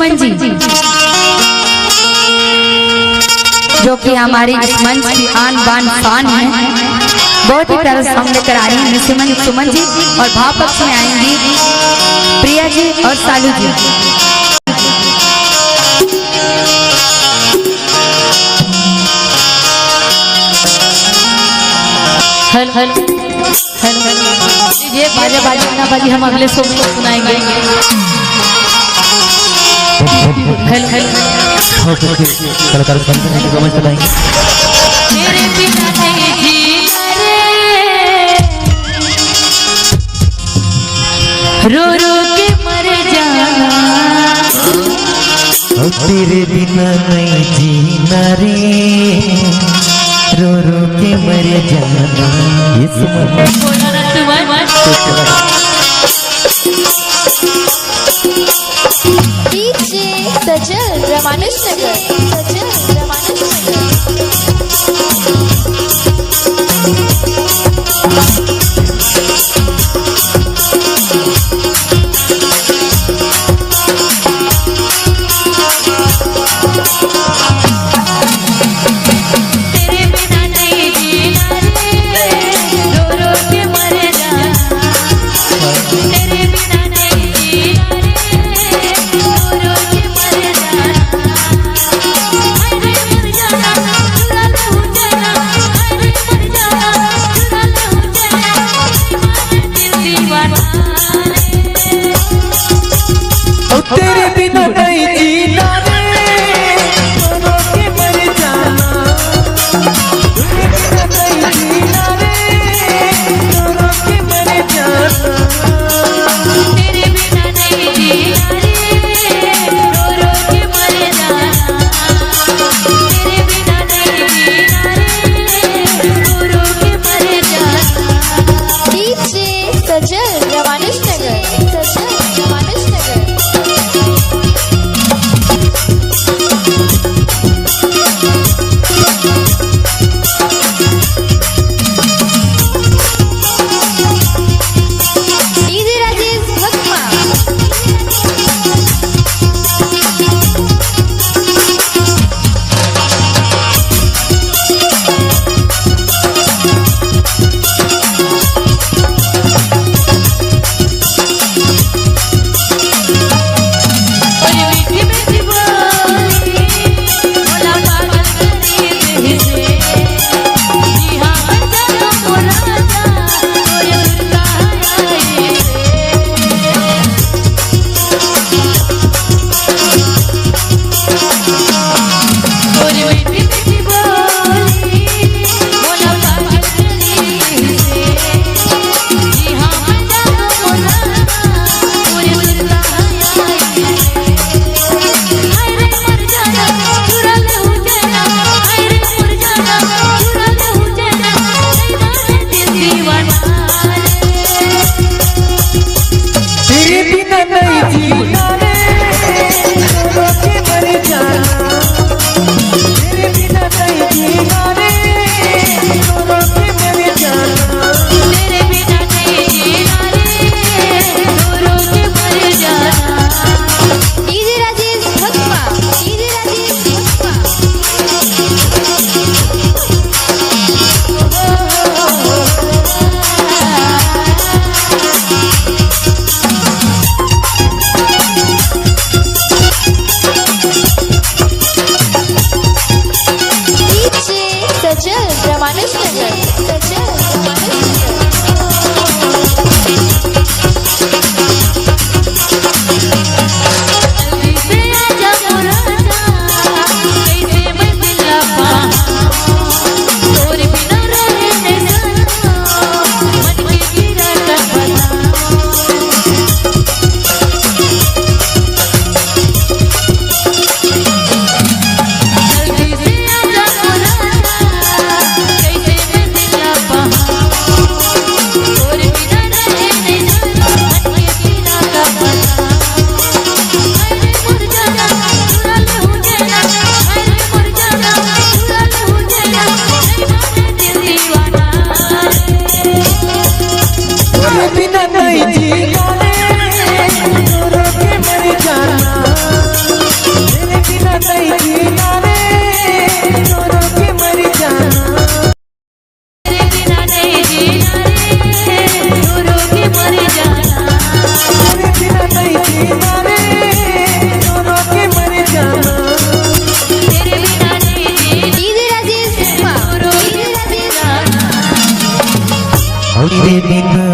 सुमन जी जो कि हमारी इस मंच की आन बान शान है, बहुत ही प्यारा सॉन्ग लेकर आ रही हैं सुमन जी। और भाव पक्ष में आएंगी प्रिया जी और सालू जी। हेलो हेलो हेलो ये बाजा बाजा ना बाजी, हम अगले सॉन्ग को सुनाएंगे। हेलो हेलो कलाकार समझ चलाएंगे। तेरे बिना नहीं जीना रे, रो रो के मर जाना। तेरे बिना नहीं जीना रे, रो रो के मर जाना। ये बोला ना डीजे सजल रमानुज नगर, सजल रमानुज नगर। तेरे बिना